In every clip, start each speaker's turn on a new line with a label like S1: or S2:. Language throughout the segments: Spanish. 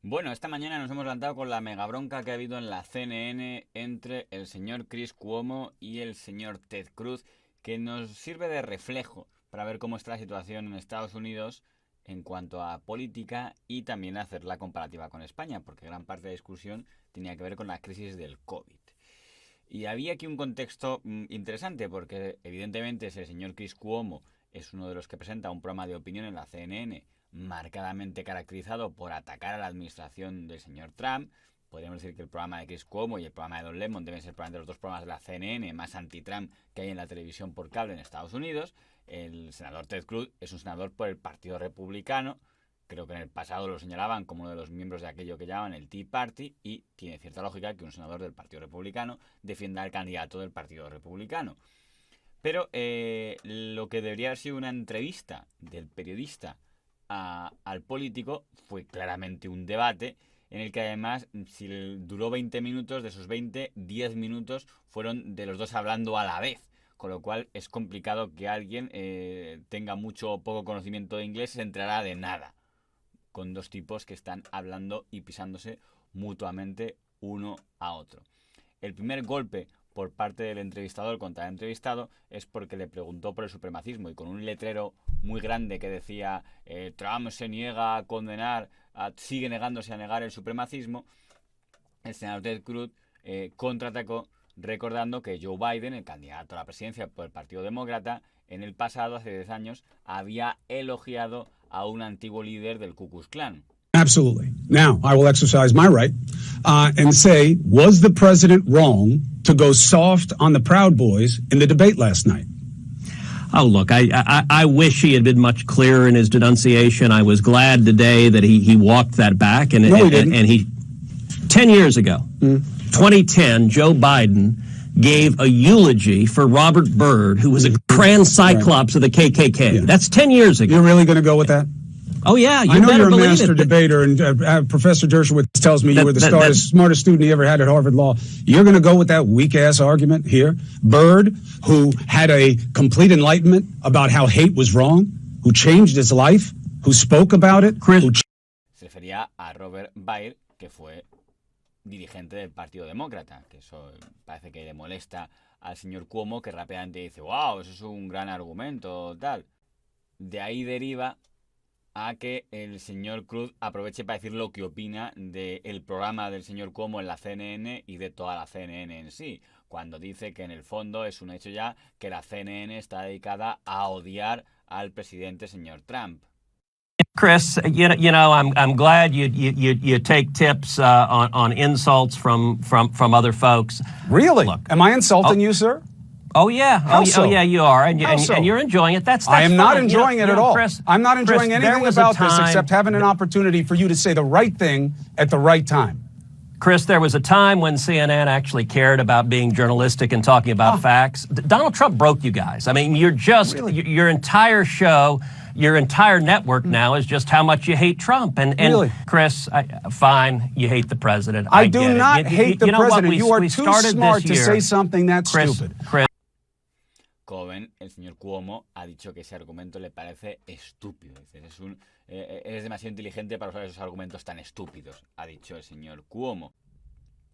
S1: Bueno, esta mañana nos hemos levantado con la mega bronca que ha habido en la CNN entre el señor Chris Cuomo y el señor Ted Cruz, que nos sirve de reflejo para ver cómo está la situación en Estados Unidos en cuanto a política y también hacer la comparativa con España, porque gran parte de la discusión tenía que ver con la crisis del COVID. Y había aquí un contexto interesante, porque evidentemente ese señor Chris Cuomo es uno de los que presenta un programa de opinión en la CNN marcadamente caracterizado por atacar a la administración del señor Trump. Podríamos decir que el programa de Chris Cuomo y el programa de Don Lemon deben ser probablemente los dos programas de la CNN más anti-Trump que hay en la televisión por cable en Estados Unidos. El senador Ted Cruz es un senador por el Partido Republicano. Creo que en el pasado lo señalaban como uno de los miembros de aquello que llamaban el Tea Party, y tiene cierta lógica que un senador del Partido Republicano defienda al candidato del Partido Republicano. Pero lo que debería haber sido una entrevista del periodista al político fue claramente un debate en el que además, si duró 20 minutos, de esos 20, 10 minutos fueron de los dos hablando a la vez. Con lo cual es complicado que alguien tenga mucho o poco conocimiento de inglés y se enterara de nada, con dos tipos que están hablando y pisándose mutuamente uno a otro. El primer golpe por parte del entrevistador contra el entrevistado es porque le preguntó por el supremacismo, y con un letrero muy grande que decía Trump se niega a condenar, sigue negándose a negar el supremacismo, el senador Ted Cruz contraatacó recordando que Joe Biden, el candidato a la presidencia por el Partido Demócrata, en el pasado, hace 10 años, había elogiado a un antiguo líder del Ku Klux Klan.
S2: Absolutely. Now, I will exercise my right and say, was the president wrong to go soft on the Proud Boys in the debate last night?
S3: Oh, look, I wish he had been much clearer in his denunciation. I was glad today that he walked that back. And,
S2: no, he didn't.
S3: And he, 10 years ago, 2010, Joe Biden gave a eulogy for Robert Byrd, who was a grand cyclops of the KKK. Yeah. That's 10 years ago.
S2: You're really going to go with that?
S3: Oh, yeah.
S2: I know you're a master debater, and Professor Dershowitz tells me you were the smartest student he ever had at Harvard Law. You're going to go with that weak-ass argument here? Byrd, who had a complete enlightenment about how hate was wrong, who changed his life, who spoke about it.
S1: Se refería a Robert Byrd, que fue dirigente del Partido Demócrata, que eso parece que le molesta al señor Cuomo, que rápidamente dice, wow, eso es un gran argumento, tal. De ahí deriva a que el señor Cruz aproveche para decir lo que opina del programa del señor Cuomo en la CNN y de toda la CNN en sí, cuando dice que en el fondo es un hecho ya que la CNN está dedicada a odiar al presidente señor Trump.
S3: Chris, you know, I'm glad you take tips on insults from other folks.
S2: Really?
S3: Look,
S2: am I insulting you, sir?
S3: Oh yeah,
S2: so?
S3: oh yeah, you are, and
S2: so?
S3: you're enjoying it. That's
S2: I am
S3: fine.
S2: not enjoying it at all.
S3: Chris,
S2: I'm not enjoying
S3: Chris,
S2: anything about this except having an opportunity for you to say the right thing at the right time.
S3: Chris, there was a time when CNN actually cared about being journalistic and talking about facts. Donald Trump broke you guys. I mean, you're just your entire show. Your entire network now is just how much you hate Trump. And
S2: really?
S3: Chris, fine, you hate the president.
S2: I do not hate the president. You are too smart to say something that
S3: Chris,
S2: stupid.
S3: Chris.
S1: Como ven, el señor Cuomo ha dicho que ese argumento le parece estúpido. Eres demasiado inteligente para usar esos argumentos tan estúpidos, ha dicho el señor Cuomo.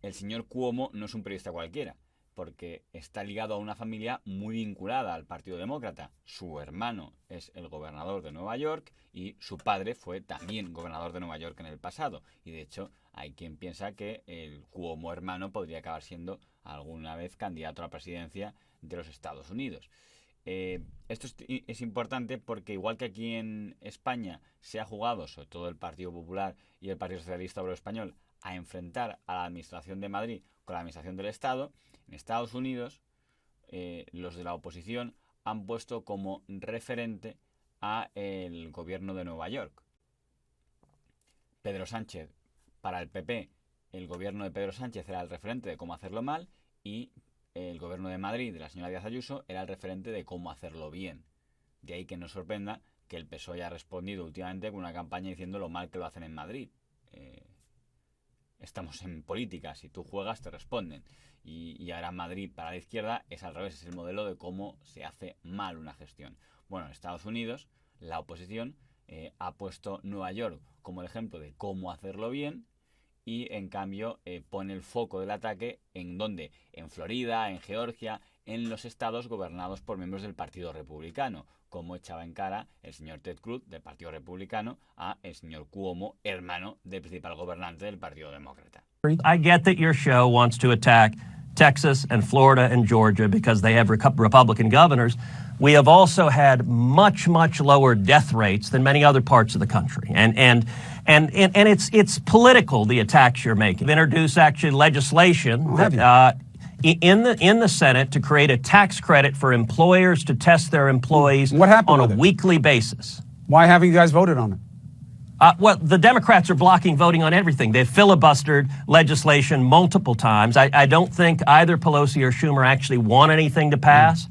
S1: El señor Cuomo no es un periodista cualquiera, porque está ligado a una familia muy vinculada al Partido Demócrata. Su hermano es el gobernador de Nueva York y su padre fue también gobernador de Nueva York en el pasado. Y de hecho hay quien piensa que el Cuomo hermano podría acabar siendo alguna vez candidato a la presidencia de los Estados Unidos. Esto es importante porque, igual que aquí en España se ha jugado, sobre todo el Partido Popular y el Partido Socialista Obrero Español, a enfrentar a la administración de Madrid con la administración del Estado, en Estados Unidos los de la oposición han puesto como referente a el gobierno de Nueva York. Pedro Sánchez, para el PP, el gobierno de Pedro Sánchez era el referente de cómo hacerlo mal, y el gobierno de Madrid, de la señora Díaz Ayuso, era el referente de cómo hacerlo bien. De ahí que nos sorprenda que el PSOE haya respondido últimamente con una campaña diciendo lo mal que lo hacen en Madrid. Estamos en política, si tú juegas te responden. Y ahora Madrid para la izquierda es al revés, es el modelo de cómo se hace mal una gestión. Bueno, en Estados Unidos la oposición ha puesto Nueva York como el ejemplo de cómo hacerlo bien y en cambio pone el foco del ataque en donde, en Florida, en Georgia, en los estados gobernados por miembros del Partido Republicano, como echaba en cara el señor Ted Cruz del Partido Republicano a el señor Cuomo, hermano del principal gobernante del Partido Demócrata.
S3: I get that your show wants to attack Texas and Florida and Georgia because they have Republican governors. We have also had much, much lower death rates than many other parts of the country. And it's political, the attacks you're making. Introduce actually legislation that, in the Senate to create a tax credit for employers to test their employees on a weekly basis.
S2: Why haven't you guys voted on it?
S3: Well, the Democrats are blocking voting on everything. They've filibustered legislation multiple times. I don't think either Pelosi or Schumer actually want anything to pass.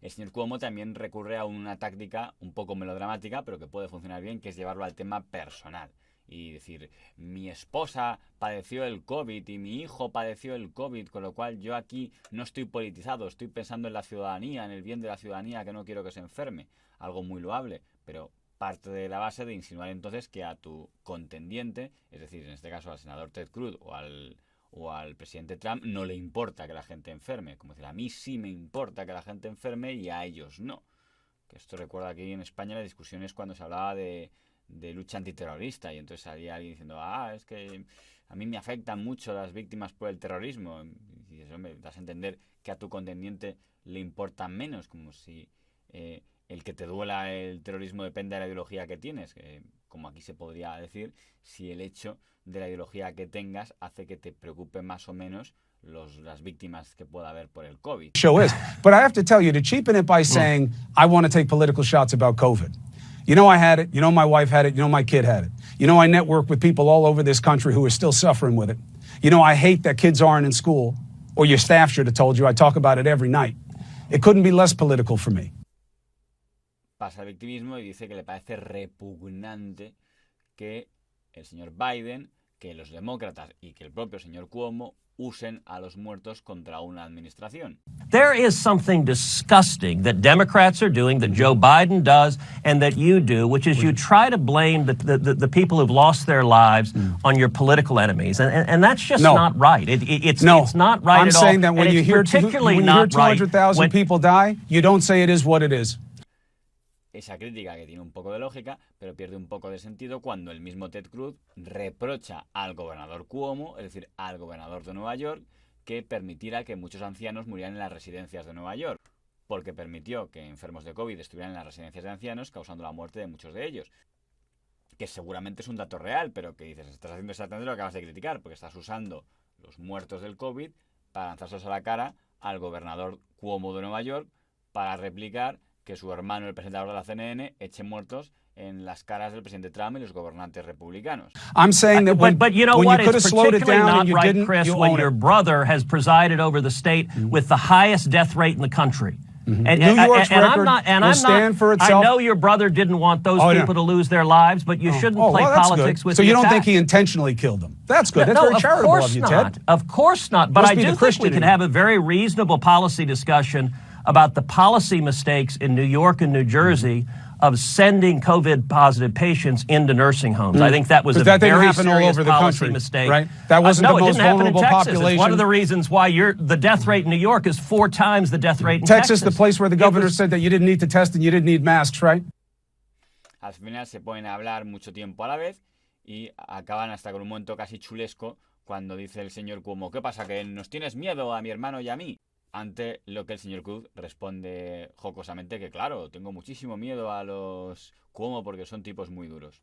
S1: El señor Cuomo también recurre a una táctica un poco melodramática, pero que puede funcionar bien, que es llevarlo al tema personal. Y decir, mi esposa padeció el COVID y mi hijo padeció el COVID, con lo cual yo aquí no estoy politizado, estoy pensando en la ciudadanía, en el bien de la ciudadanía, que no quiero que se enferme. Algo muy loable, pero parte de la base de insinuar entonces que a tu contendiente, es decir, en este caso al senador Ted Cruz o al presidente Trump, no le importa que la gente enferme. Como decir, a mí sí me importa que la gente enferme y a ellos no. Que esto recuerda aquí en España las discusiones cuando se hablaba de lucha antiterrorista y entonces salía alguien diciendo, es que a mí me afectan mucho las víctimas por el terrorismo. Y dices, hombre, das a entender que a tu contendiente le importa menos, como si el que te duela el terrorismo depende de la ideología que tienes, como aquí se podría decir, si el hecho de la ideología que tengas hace que te preocupe más o menos las víctimas que pueda haber por el COVID.
S2: Show is, but I have to tell you, to cheapen it by saying, I want to take political shots about COVID. You know I had it, you know my wife had it, you know my kid had it. You know I network with people all over this country who are still suffering with it. You know I hate that kids aren't in school, or your staff should have told you. I talk about it every night. It couldn't be less political for me.
S1: Pasa al victimismo y dice que le parece repugnante que el señor Biden, que los demócratas y que el propio señor Cuomo usen a los muertos contra una administración.
S3: There is something disgusting that Democrats are doing, that Joe Biden does, and that you do, which is you try to blame the people who've lost their lives on your political enemies, and that's just not right. It's not right at all.
S2: I'm saying that when you hear 200,000 people die, you don't say it is what it is.
S1: Esa crítica que tiene un poco de lógica, pero pierde un poco de sentido cuando el mismo Ted Cruz reprocha al gobernador Cuomo, es decir, al gobernador de Nueva York, que permitiera que muchos ancianos murieran en las residencias de Nueva York, porque permitió que enfermos de COVID estuvieran en las residencias de ancianos, causando la muerte de muchos de ellos. Que seguramente es un dato real, pero que dices, estás haciendo exactamente lo que acabas de criticar, porque estás usando los muertos del COVID para lanzárselos a la cara al gobernador Cuomo de Nueva York para replicar que su hermano, el presentador de la CNN, eche muertos en las caras del presidente Trump y los gobernantes republicanos.
S2: I'm saying that
S3: but you know what? It's particularly not right, Chris, when your brother has presided over the state with the highest death rate in the country.
S2: And New York's record will stand for itself.
S3: I know your brother didn't want those people to lose their lives, but you shouldn't play politics with
S2: So you don't
S3: attack.
S2: think he intentionally killed them? That's good. That's very charitable of you, Ted.
S3: Of course not. But I do think we can have a very reasonable policy discussion about the policy mistakes in New York and New Jersey of sending COVID-positive patients into nursing homes. I think that was a very serious policy mistake.
S2: Right? That wasn't the most vulnerable
S3: population. It's one of the reasons why the death rate in New York is 4 times the death rate in
S2: Texas. Texas, the place where the governor said that you didn't need to test and you didn't need masks, right?
S1: Al final se ponen a hablar mucho tiempo a la vez y acaban hasta con un momento casi chulesco cuando dice el señor Cuomo, ¿qué pasa, que nos tienes miedo a mi hermano y a mí? Ante lo que el señor Cruz responde jocosamente que claro, tengo muchísimo miedo a los Cuomo porque son tipos muy duros.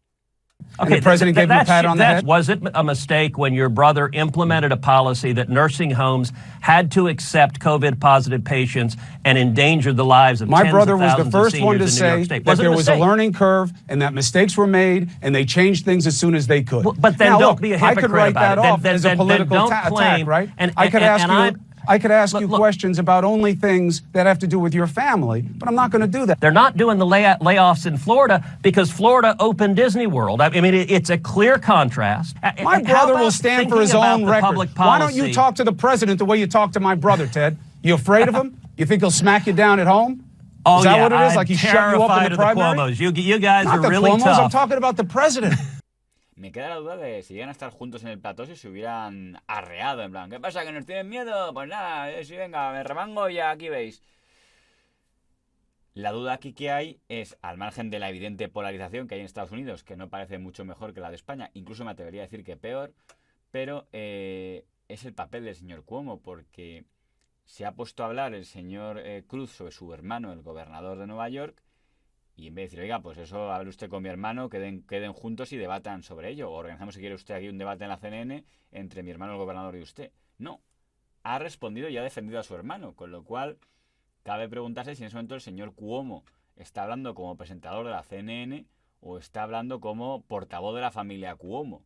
S2: Okay, the president gave him a pat on the head.
S3: Was it a mistake when your brother implemented a policy that nursing homes had to accept COVID-positive patients and endanger the lives of
S2: My brother was
S3: of
S2: the first one to say that there was a learning curve and that mistakes were made and they changed things as soon as they could.
S3: But then don't be a hypocrite
S2: I could write
S3: about
S2: that
S3: it.
S2: off as a political attack, right? I could ask you questions about only things that have to do with your family, but I'm not going to do that.
S3: They're not doing the layoffs in Florida because Florida opened Disney World. I mean, it's a clear contrast.
S2: My brother will stand for his own record. Why don't you talk to the president the way you talk to my brother, Ted? You afraid of him? You think he'll smack you down at home?
S3: Oh,
S2: Is that
S3: yeah,
S2: what it is?
S3: I'm
S2: Like he shut you up in
S3: terrified
S2: the
S3: of the
S2: primary?
S3: Cuomos. You guys
S2: Not
S3: are
S2: the
S3: really
S2: Cuomos. I'm
S3: tough.
S2: talking about the president.
S1: Me queda la duda de si llegan a estar juntos en el plató si se hubieran arreado, en plan, ¿qué pasa? ¿Que nos tienen miedo? Pues nada, sí, venga, me remango y ya aquí veis. La duda aquí que hay es, al margen de la evidente polarización que hay en Estados Unidos, que no parece mucho mejor que la de España, incluso me atrevería a decir que peor, pero es el papel del señor Cuomo, porque se ha puesto a hablar el señor Cruz sobre su hermano, el gobernador de Nueva York, y en vez de decir, oiga, pues eso, hable usted con mi hermano, queden juntos y debatan sobre ello. O organizamos, si quiere usted, aquí un debate en la CNN entre mi hermano, el gobernador, y usted. No. Ha respondido y ha defendido a su hermano, con lo cual cabe preguntarse si en ese momento el señor Cuomo está hablando como presentador de la CNN o está hablando como portavoz de la familia Cuomo,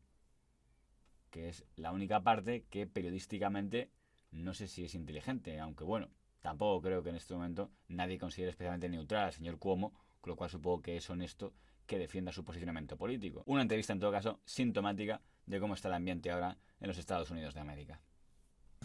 S1: que es la única parte que periodísticamente no sé si es inteligente, aunque bueno, tampoco creo que en este momento nadie considere especialmente neutral al señor Cuomo, con lo cual supongo que es honesto que defienda su posicionamiento político. Una entrevista, en todo caso, sintomática de cómo está el ambiente ahora en los Estados Unidos de América.